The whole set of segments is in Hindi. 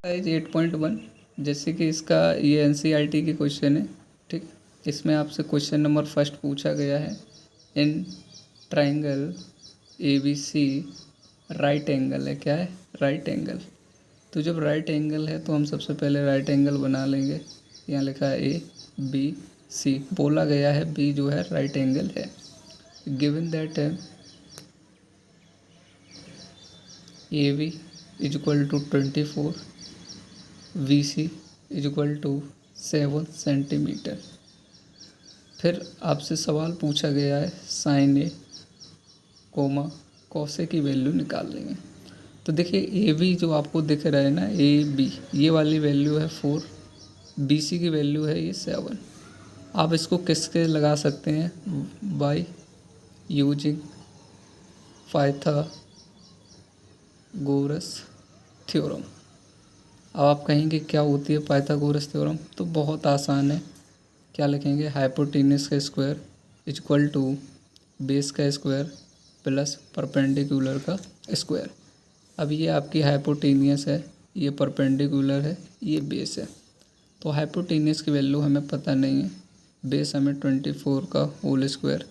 एक्सरसाइज 8.1 जैसे कि इसका ये एनसीईआरटी की क्वेश्चन है। ठीक, इसमें आपसे क्वेश्चन नंबर फर्स्ट पूछा गया है, in triangle ABC right angle है। क्या है? Right angle. तो जब राइट एंगल है तो हम सबसे पहले राइट एंगल बना लेंगे। यहाँ लिखा है ABC, बोला गया है B जो है राइट एंगल है। Given that AB is equal to 24, VC is equal to 7 centimetre. फिर आपसे सवाल पूछा गया है sine A comma cos A की वैल्यू निकाल लेंगे। तो देखिए AB जो आपको दिख रहा है ना, AB ये वाली वैल्यू है 4, BC की वैल्यू है ये 7। आप इसको किसके लगा सकते हैं? By using Pythagoras theorem. अब आप कहेंगे क्या होती है पाइथागोरस थ्योरम? तो बहुत आसान है। क्या लिखेंगे? हाइपोटेनस का square is equal to base का स्क्वायर प्लस परपेंडिकुलर का स्क्वायर। अब ये आपकी हाइपोटेनियस है, ये परपेंडिकुलर है, ये बेस है। तो हाइपोटेनियस की वैल्यू हमें पता नहीं है, बेस हमें 24 का होल स्क्वायर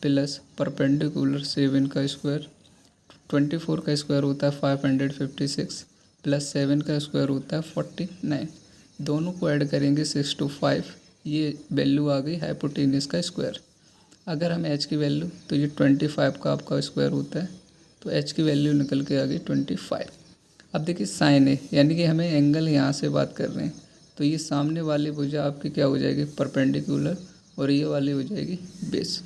प्लस परपेंडिकुलर 7 का स्क्वायर। 24 का स्क्वायर होता है 556 प्लस 7 का स्क्वायर होता है 49। दोनों को ऐड करेंगे 6 to 5, ये वैल्यू आ गई हाइपोटेनियस का स्क्वायर। अगर हम h की वैल्यू, तो ये 25 का आपका स्क्वायर होता है, तो h की वैल्यू निकल के आ गई 25। अब देखिए साइन ए, यानी कि हमें एंगल यहाँ से बात कर रहे हैं, तो ये सामने वाली भुजा आपकी क्या हो जाएगी? परपेंडिकुलर, और ये वाली हो जाएगी बेस।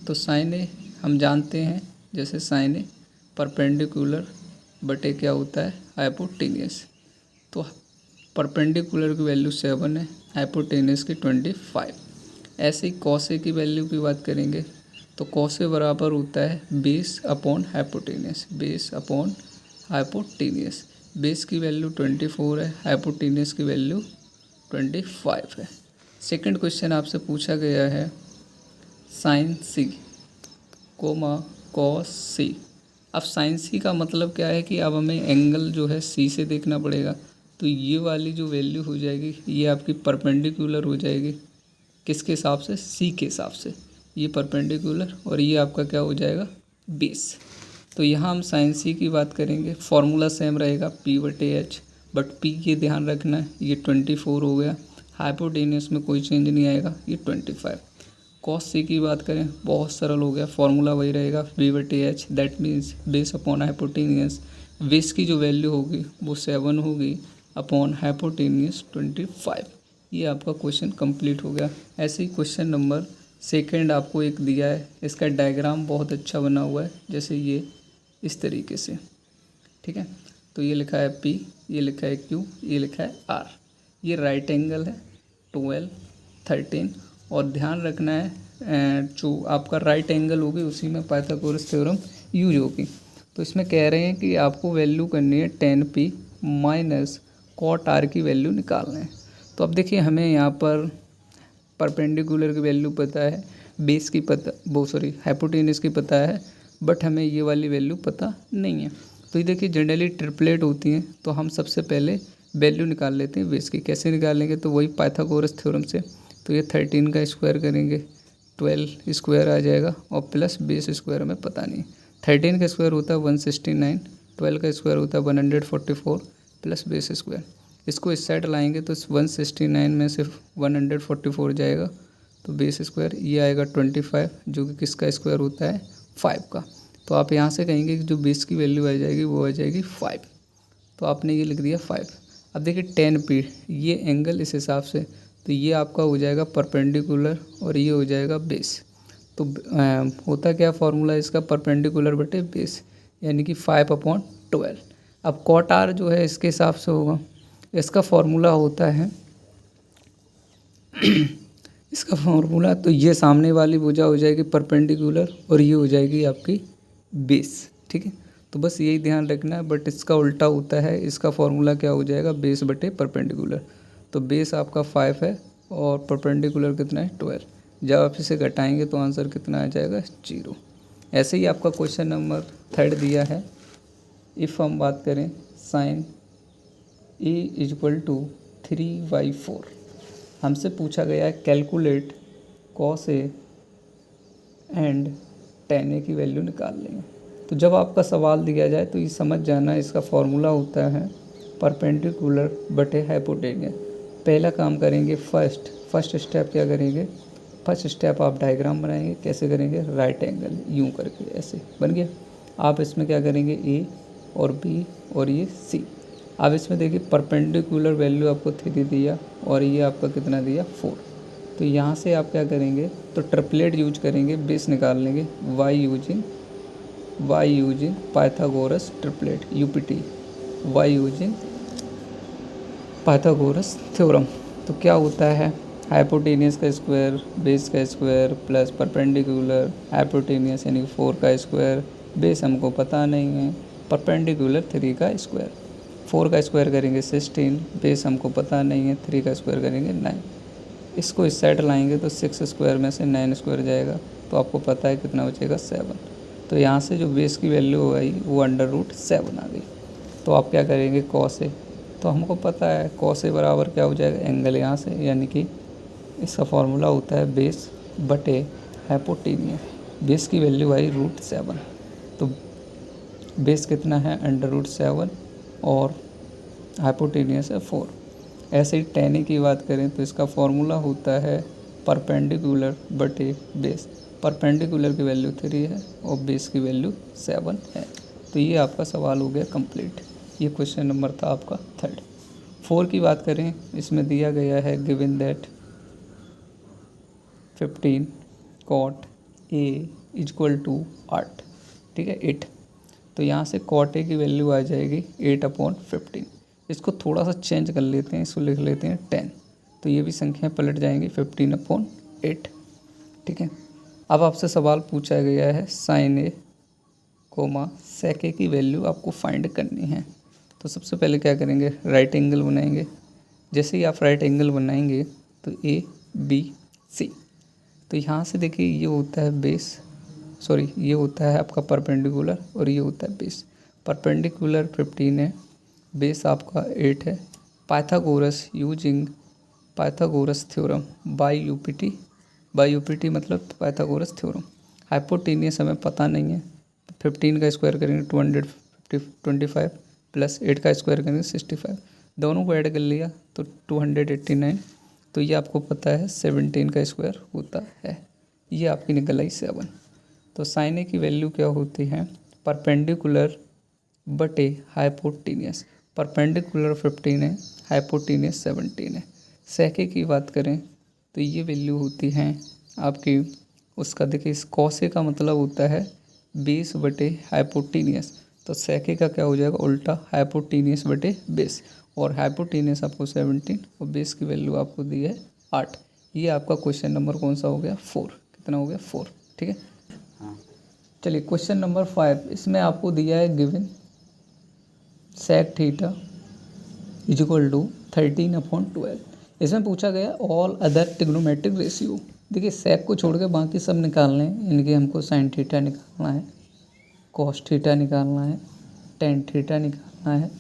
तो साइन ए हम जानते हैं, जैसे साइन ए परपेंडिकुलर बटे क्या होता है? हाइपोटेनियस। तो परपेंडिकुलर की वैल्यू 7 है, हाइपोटेनियस की 25। ऐसे ही कॉस ए की वैल्यू की बात करेंगे, तो कॉस ए बराबर होता है base upon hypotenuse, base upon hypotenuse. Base की वैल्यू 24 है, हाइपोटेनियस की वैल्यू 25 है। सेकंड क्वेश्चन आपसे पूछा गया है साइन सी कोमा कॉस सी। अब साइन सी का मतलब क्या है कि अब हमें एंगल जो है सी से देखना पड़ेगा। तो ये वाली जो वैल्यू हो जाएगी ये आपकी परपेंडिकुलर हो जाएगी, किसके हिसाब से? सी के हिसाब से। ये परपेंडिकुलर और ये आपका क्या हो जाएगा? बेस। तो यहाँ हम साइन सी की बात करेंगे, फॉर्मूला सेम रहेगा P/H, बट P ये ध्यान रखना है, ये 24 हो गया, हाइपोटेनियस में कोई चेंज नहीं आएगा, ये 25। कॉस सी की बात करें, बहुत सरल हो गया, फॉर्मूला वही रहेगा V/H, that means base upon hypotenuse. Base की जो वैल्यू होगी वो 7 होगी अपॉन हाइपोटेनियस 25। ये आपका क्वेश्चन कंप्लीट हो गया। ऐसे ही क्वेश्चन नंबर सेकंड आपको एक दिया है, इसका डायग्राम बहुत अच्छा बना हुआ है, जैसे ये इस तरीके से। ठीक है, तो ये लिखा है P, ये लिखा है Q, ये लिखा है R। ये राइट एंगल है 12, 13, और ध्यान रखना है जो आपका राइट एंगल होगी उसी में पाइथागोरस थ्योरम यूज होगी। तो इसमें कह रहे हैं कि आपको वैल्यू करनी है 10P माइनस कॉट R की वैल्यू निकालना है। तो अब देखिए हमें यहाँ पर परपेंडिकुलर की वैल्यू पता है, बेस की पता, हाइपोटेनस की पता है, बट हमें ये वाली वैल्यू पता नहीं है। तो ये देखिए जनरली ट्रिपलेट होती हैं, तो हम सबसे पहले वैल्यू निकाल लेते हैं बेस की। कैसे निकालेंगे? तो वही पाइथागोरस थ्योरम से। तो ये 13 का स्क्वायर करेंगे, 12 स्क्वायर आ जाएगा, और प्लस बेस स्क्वायर हमें पता नहीं। 13 का स्क्वायर होता है 169, 12 का स्क्वायर होता है 144 प्लस बेस स्क्वायर। इसको इस साइड लाएंगे तो 169 में से 144 जाएगा, तो बेस स्क्वायर ये आएगा 25, जो कि किसका स्क्वायर होता है? 5 का। तो आप यहाँ से कहेंगे कि जो बेस की वैल्यू आ जाएगी वो आ जाएगी 5, तो आपने ये लिख दिया 5। अब देखिए 10P, ये एंगल इस हिसाब से, तो ये आपका हो जाएगा परपेंडिकुलर और ये हो जाएगा बेस। तो होता क्या फॉर्मूला इसका? परपेंडिकुलर बटे बेस, यानी कि 5/12। अब कॉट R जो है इसके हिसाब से होगा, इसका फॉर्मूला होता है इसका फॉर्मूला, तो ये सामने वाली भुजा हो जाएगी परपेंडिकुलर और ये हो जाएगी आपकी बेस। ठीक है, तो बस यही ध्यान रखना है, बट इसका उल्टा होता है, इसका फॉर्मूला क्या हो जाएगा? बेस बटे परपेंडिकुलर। तो बेस आपका 5 है और परपेंडिकुलर कितना है? 12। जब आप इसे घटाएंगे तो आंसर कितना आ जाएगा? 0। ऐसे ही आपका क्वेश्चन नंबर थर्ड दिया है, इफ़ हम बात करें साइन ए इक्वल टू 3/4। हमसे पूछा गया है calculate cos A and tan ए की वैल्यू निकाल लेंगे। तो जब आपका सवाल दिया जाए तो ये समझ जाना, इसका फॉर्मूला होता है परपेंडिकुलर बटे हाइपोटेनियस। पहला काम करेंगे फर्स्ट स्टेप क्या करेंगे, फर्स्ट स्टेप आप डायग्राम बनाएंगे। कैसे करेंगे, राइट एंगल यूँ करके ऐसे बन गया। आप इसमें क्या करेंगे, ए और बी और ये सी। आप इसमें देखिए परपेंडिकुलर वैल्यू आपको 3 दिया और ये आपका कितना दिया 4। तो यहाँ से आप क्या करेंगे, तो ट्रिपलेट यूज करेंगे, बेस निकाल लेंगे by using Pythagoras triplet UPT, by using Pythagoras theorem. तो क्या होता है, हाइपोटेनियस का स्क्वायर बेस का स्क्वायर प्लस परपेंडिकुलर हाइपोटेनियस यानी 4 का स्क्वायर, बेस हमको पता नहीं है, परपेंडिकुलर 3 का स्क्वायर। 4 का स्क्वायर करेंगे 16, बेस हमको पता नहीं है, 3 का स्क्वायर करेंगे 9। इसको इस साइड लाएंगे तो 6 स्क्वायर में से 9 स्क्वायर जाएगा, तो आपको पता है कितना बचेगा 7। तो यहाँ से जो बेस की वैल्यू आई वो √7 आ गई। तो आप क्या करेंगे, कॉस ए, तो हमको पता है कॉस ए बराबर क्या हो जाएगा, एंगल यहाँ से, यानी कि इसका फॉर्मूला होता है बेस बटे हाइपोटेनियस। बेस की वैल्यू आई √7, तो बेस कितना है √7 और हाइपोटेनियस है 4। ऐसे ही tan ए की बात करें तो इसका फॉर्मूला होता है परपेंडिकुलर बटे बेस। परपेंडिकुलर की वैल्यू 3 है और बेस की वैल्यू 7 है। तो ये आपका सवाल हो गया कंप्लीट। ये क्वेश्चन नंबर था आपका 3rd। 4 की बात करें, इसमें दिया गया है given that 15 cot A equal to 8, ठीक है 8। तो यहाँ से cot A की वैल्यू आ जाएगी 8/15। इसको थोड़ा सा चेंज कर लेते हैं, इसको लिख लेते हैं 10। तो ये भी संख्याएं पलट जाएंगी 15/8, ठीक है। अब आपसे सवाल पूछा गया है sin A sec A की वैल्यू आपको फाइंड करनी है। तो सबसे पहले क्या करेंगे, राइट एंगल बनाएंगे। जैसे ही आप राइट एंगल बनाएंगे तो ABC। तो यहाँ से देखिए ये होता है बेस, सॉरी ये होता है आपका परपेंडिकुलर और ये होता है बेस। परपेंडिकुलर 15 है, बेस आपका 8 है। Pythagoras using Pythagoras theorem by UPT मतलब पाइथागोरस थ्योरम। हाइपोटेनियस हमें पता नहीं है, 15 का स्क्वायर करेंगे 225 प्लस 8 का स्क्वायर करेंगे 65, दोनों को ऐड कर लिया तो 289। तो ये आपको पता है 17 का स्क्वायर होता है, ये आपकी निकल आई 7। तो साइन ए की वैल्यू क्या होती है, परपेंडिकुलर बटे हाइपोटेनियस। परपेंडिकुलर 15 है, हाइपोटेनियस 17 है। सेक ए की बात करें तो ये वैल्यू होती है आपकी, उसका देखिए इस कॉस ए का मतलब होता है बेस बटे हाइपोटेनियस। तो सेक ए का क्या हो जाएगा उल्टा, हाइपोटेनियस बटे बेस। और हाइपोटेनियस आपको 17 और बेस की वैल्यू आपको दी है 8। ये आपका क्वेश्चन नंबर कौन सा हो गया 4। कितना हो गया 4, ठीक है। हाँ चलिए क्वेश्चन नंबर 5, इसमें आपको दिया है given sec theta equal to 13/12। इसमें पूछा गया ऑल अदर ट्रिग्नोमेट्रिक रेशियो। देखिए सेक को छोड़ के बाकी सब निकालने हैं, इनके हमको साइन थीटा निकालना है, कॉस थीटा निकालना है, टेन थीटा निकालना है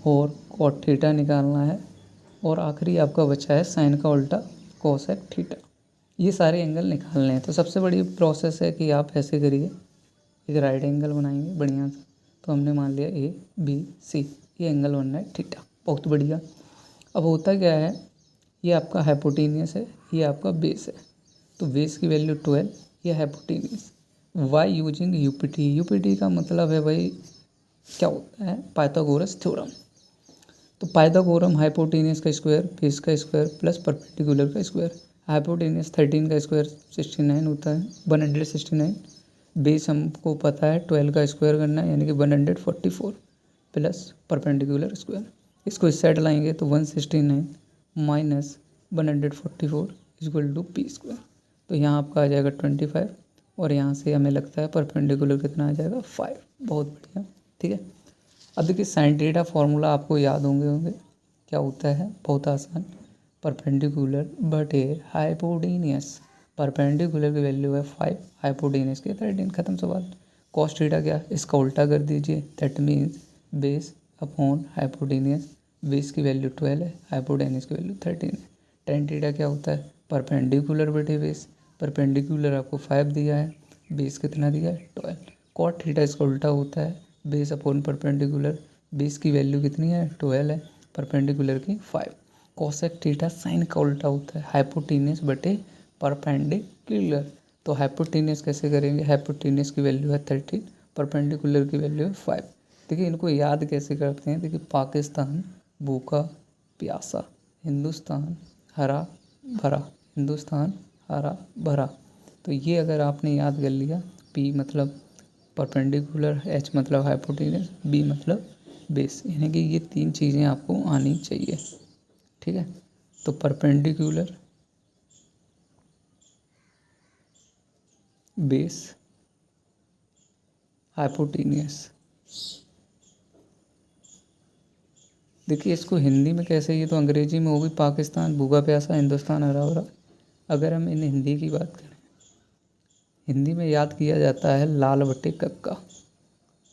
और कॉट थीटा निकालना है, और आखिरी आपका बचा है साइन का उल्टा कोसेक थीटा। ये सारे एंगल निकालने हैं। तो सबसे बड़ी प्रोसेस है कि आप ऐसे करिए, एक राइट एंगल बनाएंगे बढ़िया सा। तो हमने मान लिया ABC, ये एंगल बनना है थीटा, बहुत बढ़िया। अब होता क्या है, ये आपका हाइपोटेनियस है, ये आपका बेस है। तो बेस की वैल्यू 12, ये हाइपोटेनियस। वाई यूजिंग यूपीटी का मतलब है भाई क्या होता है, पाइथागोरस थ्योरम। तो पाइथागोरम हाइपोटेनियस का स्क्वायर, बेस का स्क्वायर प्लस परपेंडिकुलर का स्क्वायर। हाइपोटेनियस 13 का स्क्वायर 69 होता है, 169। बेस हमको पता है 12 का स्क्वायर करना है, यानी कि 144 प्लस परपेंडिकुलर स्क्वायर। इसको इस साइड लाएंगे तो 169 minus 144 equal to P square. तो यहाँ आपका आ जाएगा 25 और यहाँ से हमें लगता है परपेंडिकुलर कितना आ जाएगा 5। बहुत बढ़िया, ठीक है। अब देखिए साइन थीटा फॉर्मूला आपको याद होंगे क्या होता है, बहुत आसान, परपेंडिकुलर बटे हाइपोटेनियस। परपेंडिकुलर की वैल्यू है 5, हाइपोटेनियस की 13, खत्म सवाल। कॉस थीटा क्या, इसका उल्टा कर दीजिए, that means base upon hypotenuse. Base की वैल्यू 12 है, हाइपोटेन्यूज की वैल्यू 13 है। टेन थीटा क्या होता है, परपेंडिकुलर बटे बेस। परपेंडिकुलर आपको 5 दिया है, बेस कितना दिया है 12। कॉट थीटा इसका उल्टा होता है, बेस अपॉन परपेंडिकुलर। बेस की वैल्यू कितनी है 12 है, परपेंडिकुलर की 5। कोसेक थीटा साइन का उल्टा होता है, हाइपोटेन्यूज बटे परपेंडिकुलर। तो हाइपोटेन्यूज कैसे करेंगे, हाइपोटेन्यूज की वैल्यू है 13, परपेंडिकुलर की वैल्यू है 5। देखिए इनको याद कैसे करते हैं, देखिए पाकिस्तान भूखा प्यासा, हिंदुस्तान हरा भरा, हिंदुस्तान हरा भरा। तो ये अगर आपने याद कर लिया, पी मतलब परपेंडिकुलर, एच मतलब हाइपोटेन्यूज, बी मतलब बेस, यानी कि ये तीन चीज़ें आपको आनी चाहिए। ठीक है, तो परपेंडिकुलर, बेस, हाइपोटेन्यूज। देखिए इसको हिंदी में कैसे, ये तो अंग्रेजी में होगी, पाकिस्तान भूखा प्यासा, हिंदुस्तान हरा भरा। अगर हम इन हिंदी की बात करें, हिंदी में याद किया जाता है लाल बटे कक्का,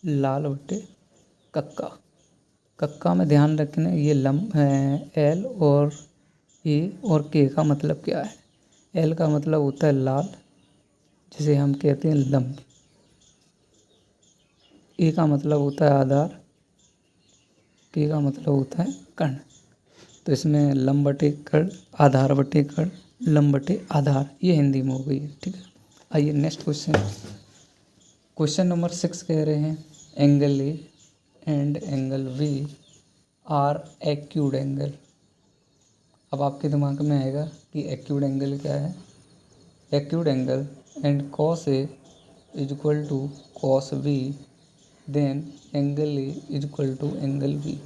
लाल बटे कक्का। कक्का में ध्यान रखना, ये एल और ए और के का मतलब क्या है। एल का मतलब होता है लाल, जिसे हम कहते हैं लंब। ए का मतलब होता है आधार, के का मतलब होता है कर्ण। तो इसमें लंब बटे कर्ण, आधार बटे कर्ण, लंब बटे आधार, ये हिंदी में हो गई है। ठीक है, आइए नेक्स्ट क्वेश्चन। क्वेश्चन नंबर 6 कह रहे हैं angle A and angle B are acute angle. अब आपके दिमाग में आएगा कि एक्यूट एंगल क्या है। Acute angle and cos A is equal to cos B, then angle A is equal to angle B.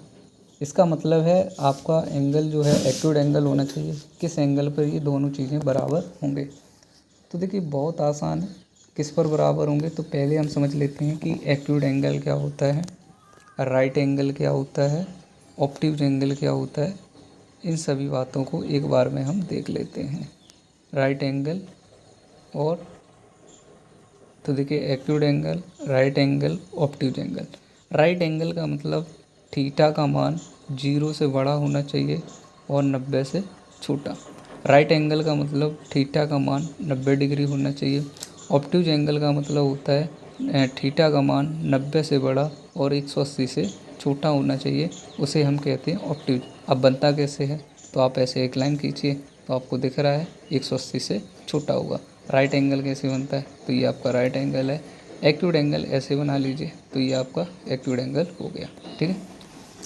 इसका मतलब है आपका एंगल जो है एक्यूट एंगल होना चाहिए, किस एंगल पर ये दोनों चीज़ें बराबर होंगे। तो देखिए बहुत आसान है, किस पर बराबर होंगे। तो पहले हम समझ लेते हैं कि एक्यूट एंगल क्या होता है, राइट एंगल क्या होता है, ऑब्ट्यूज एंगल क्या होता है। इन सभी बातों को एक बार में हम देख लेते हैं। राइट एंगल और, तो देखिए acute angle, right angle, obtuse angle. Right angle का मतलब थीटा का मान 0 से बड़ा होना चाहिए और 90 से छोटा। राइट एंगल का मतलब थीटा का मान 90 डिग्री होना चाहिए। ऑब्ट्यूज एंगल का मतलब होता है थीटा का मान 90 से बड़ा और 180 से छोटा होना चाहिए, उसे हम कहते हैं ऑब्ट्यूज। अब बनता कैसे है, तो आप ऐसे एक लाइन खींचिए तो आपको दिख रहा है 180 से छोटा होगा। राइट एंगल कैसे बनता है, तो ये आपका राइट एंगल है। एक्यूट एंगल ऐसे बना लीजिए तो ये आपका एक्यूट एंगल हो गया। ठीक है,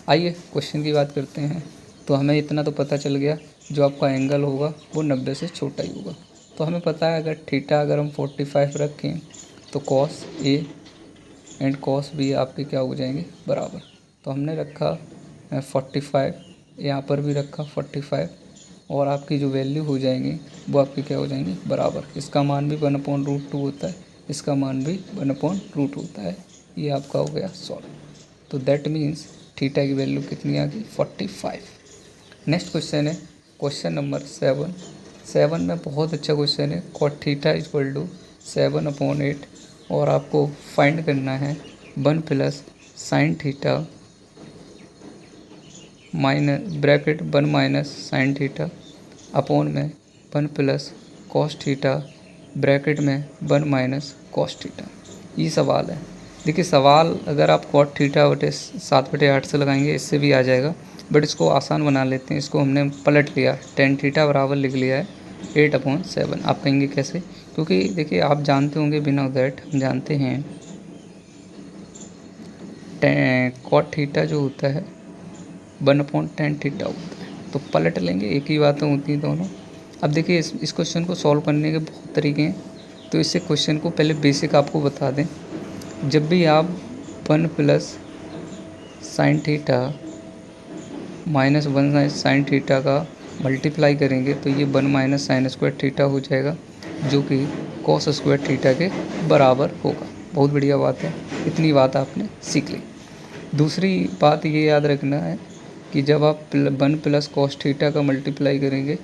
आइए क्वेश्चन की बात करते हैं। तो हमें इतना तो पता चल गया, जो आपका एंगल होगा वो 90 से छोटा ही होगा। तो हमें पता है अगर थीटा अगर हम 45 रखें तो cos A and cos B आपके क्या हो जाएंगे बराबर। तो हमने रखा 45, यहाँ पर भी रखा 45, और आपकी जो वैल्यू हो जाएंगी वो आपकी क्या हो जाएंगी बराबर। इसका मान भी 1/√2 होता है, इसका मान भी 1/√2 होता है। ये आपका हो गया सॉल्व। तो दैट मीन्स थीटा की वैल्यू कितनी आ गई 45। नेक्स्ट क्वेश्चन है क्वेश्चन नंबर 7। 7 में बहुत अच्छा क्वेश्चन है, कॉट थीटा इक्वल टू 7/8 और आपको फाइंड करना है 1 plus sine theta minus bracket 1 minus sine theta upon में 1 प्लस कॉस थीटा ब्रैकेट में 1 माइनस कॉस थीटा। ये सवाल है। देखिए सवाल अगर आप कॉट थीटा बटे 7/8 से लगाएंगे इससे भी आ जाएगा, बट इसको आसान बना लेते हैं। इसको हमने पलट लिया, टेन थीटा बराबर लिख लिया है 8/7। आप कहेंगे कैसे, क्योंकि देखिए आप जानते होंगे बिना दैट हम जानते हैं कॉट थीटा जो होता है 1/tan थीटा होता है। तो पलट लेंगे, एक ही बातें होती हैं दोनों। अब देखिए इस क्वेश्चन को सॉल्व करने के बहुत तरीके हैं। तो इससे क्वेश्चन को पहले बेसिक आपको बता दें, जब भी आप 1 plus sine theta minus 1 sine theta का मल्टीप्लाई करेंगे तो ये 1 माइनस साइन स्क्वायर थीटा हो जाएगा, जो कि कॉस स्क्वायर थीटा के बराबर होगा। बहुत बढ़िया बात है, इतनी बात आपने सीख ली। दूसरी बात ये याद रखना है कि जब आप 1 प्लस कॉस थीटा का मल्टीप्लाई करेंगे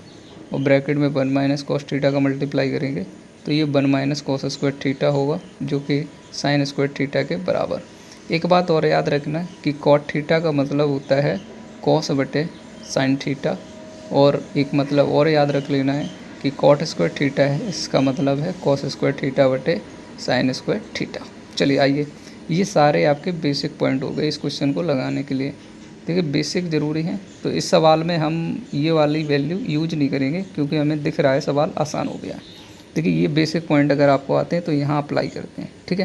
और ब्रैकेट में 1 माइनस कॉस थीटा का मल्टीप्लाई करेंगे तो ये 1 माइनस कॉस स्क्वायर थीटा होगा, जो कि साइन स्क्वायर थीटा के बराबर। एक बात और याद रखना कि कॉट थीटा का मतलब होता है कॉस बटे साइन थीटा, और एक मतलब और याद रख लेना है कि कॉट स्क्वायर थीटा है, इसका मतलब है कॉस स्क्वायर थीटा बटे साइन स्क्वायर थीटा। चलिए आइए, ये सारे आपके बेसिक पॉइंट हो गए इस क्वेश्चन को लगाने के लिए। देखिए बेसिक ज़रूरी है, तो इस सवाल में हम ये वाली वैल्यू यूज नहीं करेंगे क्योंकि हमें दिख रहा है सवाल आसान हो गया। देखिए ये बेसिक पॉइंट अगर आपको आते हैं तो यहाँ अप्लाई करते हैं, ठीक है।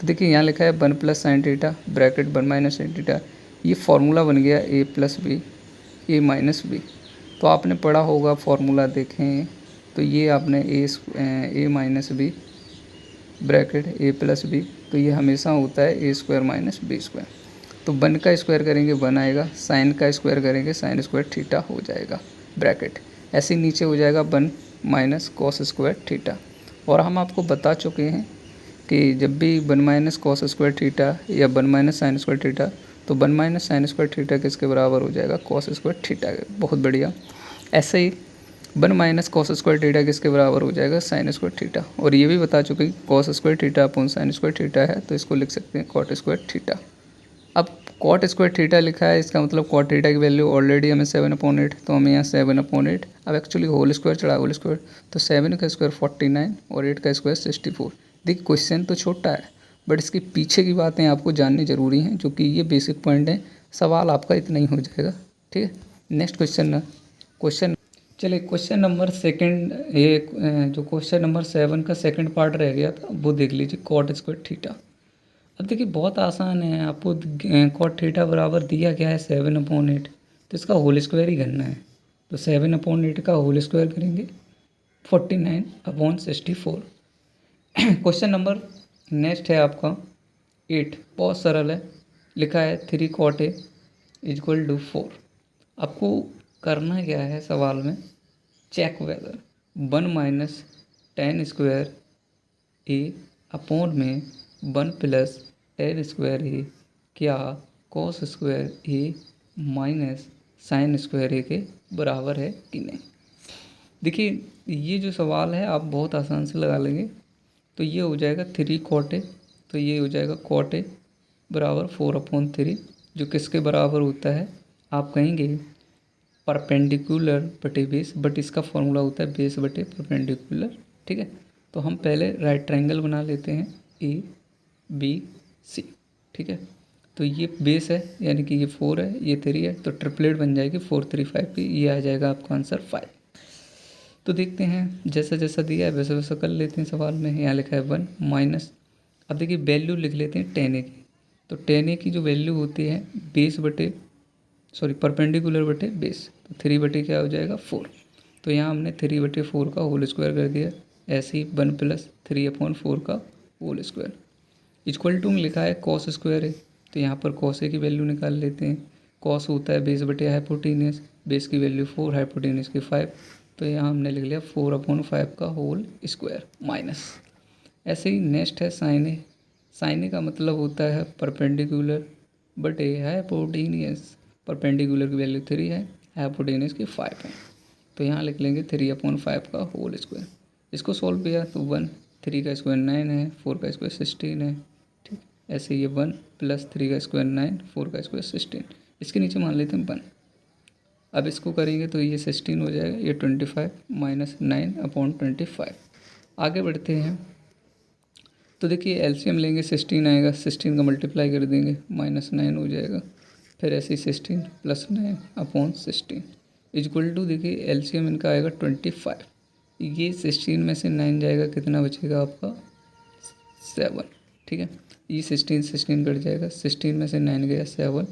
तो देखिए यहाँ लिखा है 1 + sin theta bracket 1 - sin theta, ये फार्मूला बन गया a + b a - b। तो आपने पढ़ा होगा फार्मूला, देखें तो ये आपने a - b bracket a + b, तो ये हमेशा होता है a² - b²। तो 1 का स्क्वायर करेंगे 1 आएगा, साइन का स्क्वायर करेंगे साइन स्क्वायर थीटा हो जाएगा ब्रैकेट, ऐसे नीचे हो जाएगा 1 - cos स्क्वायर थीटा। और हम आपको बता चुके हैं कि जब भी 1 - cos स्क्वायर थीटा या 1 - sin स्क्वायर थीटा, तो 1 - sin स्क्वायर थीटा किसके बराबर हो जाएगा, cos स्क्वायर थीटा के। बहुत बढ़िया। ऐसे ही 1 - cos स्क्वायर थीटा किसके बराबर हो जाएगा, साइन स्क्वायर थीटा। और ये भी बता चुके हैं cos square theta upon sine square theta है, तो इसको लिख सकते हैं cot स्क्वायर थीटा। अब cot स्क्वायर थीटा लिखा है, इसका मतलब cot थीटा की वैल्यू ऑलरेडी हमें 7/8, तो हमें यहाँ 7/8। अब एक्चुअली होल स्क्वायर चढ़ा, होल स्क्वायर तो 7 का स्क्वायर 49 और 8 का स्क्वायर 64। देखिए क्वेश्चन तो छोटा है बट इसके पीछे की बातें आपको जाननी ज़रूरी हैं, जो कि ये बेसिक पॉइंट है। सवाल आपका इतना ही हो जाएगा, ठीक है। नेक्स्ट क्वेश्चन चलिए क्वेश्चन नंबर सेकंड, ये जो क्वेश्चन नंबर 7 का सेकंड पार्ट रह गया था वो देख लीजिए, cot स्क्वायर थीटा। अब देखिए बहुत आसान है, आपको cot थीटा बराबर दिया गया है 7/8, तो इसका होल स्क्वायर ही करना है। तो 7/8 का होल स्क्वायर करेंगे 49/64। क्वेश्चन नंबर नेक्स्ट है आपका 8, बहुत सरल है। लिखा है 3 cot A = 4। आपको करना क्या है सवाल में, check whether 1 - tan square A upon में 1 + tan स्क्वायर A क्या cos square A minus sine square A के बराबर है कि नहीं। देखिए ये जो सवाल है आप बहुत आसान से लगा लेंगे। तो ये हो जाएगा 3 cot A, तो ये हो जाएगा cot A बराबर 4/3, जो किसके बराबर होता है, आप कहेंगे परपेंडिकुलर बटे बेस, बट इसका फॉर्मूला होता है बेस बटे परपेंडिकुलर, ठीक है। तो हम पहले राइट ट्रायंगल बना लेते हैं ABC, ठीक है। तो ये बेस है यानी कि ये 4 है, ये 3 है, तो ट्रिपलेट बन जाएगी 4 3 5 की, ये आ जाएगा आपका आंसर 5। तो देखते हैं जैसा जैसा दिया है वैसा वैसा कर लेते हैं सवाल में। यहाँ लिखा है 1 माइनस, अब देखिए वैल्यू लिख लेते हैं tan A की। तो tan A की जो वैल्यू होती है बेस बटे परपेंडिकुलर बटे बेस, तो 3 बटे क्या हो जाएगा 4। तो यहाँ हमने 3/4 का होल स्क्वायर कर दिया। ऐसे ही 1 + 3/4 का होल स्क्वायर इक्वल टू में लिखा है cos स्क्वायर है, तो यहाँ पर cos A की वैल्यू निकाल लेते हैं। cos होता है बेस बटे हाइपोटेनियस, बेस की वैल्यू 4, हाइपोटेनियस की 5, तो यहाँ हमने लिख लिया 4/5 का होल स्क्वायर माइनस। ऐसे ही नेक्स्ट है साइन ए। साइन ए का मतलब होता है परपेंडिकुलर बटे हाइपोटेनियस, परपेंडिकुलर की वैल्यू 3 है, हाइपोटेनियस की 5 है, तो यहाँ लिख लेंगे 3/5 का होल स्क्वायर। इसको सॉल्व किया तो 1, 3 का स्क्वायर 9 है, 4 का स्क्वायर 16 है, ठीक। ऐसे ये 1 + 3 का स्क्वायर 9, 4 का स्क्वायर 16, इसके नीचे मान लेते हैं 1। अब इसको करेंगे तो ये 16 हो जाएगा, ये 25 - 9/25। आगे बढ़ते हैं तो देखिए एलसीएम लेंगे 16 आएगा, 16 का मल्टीप्लाई कर देंगे -9 हो जाएगा। फिर ऐसे ही 16 + 9/16 इक्वल टू, देखिए एलसीएम इनका आएगा 25। ये 16 में से 9 जाएगा, कितना बचेगा आपका 7, ठीक है। ये 16 कट जाएगा, 16 में से 9 गया 7,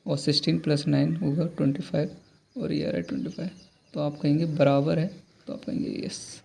और 16 + 9 होगा 25, और ये आ रहा है 25। तो आप कहेंगे बराबर है, तो आप कहेंगे यस।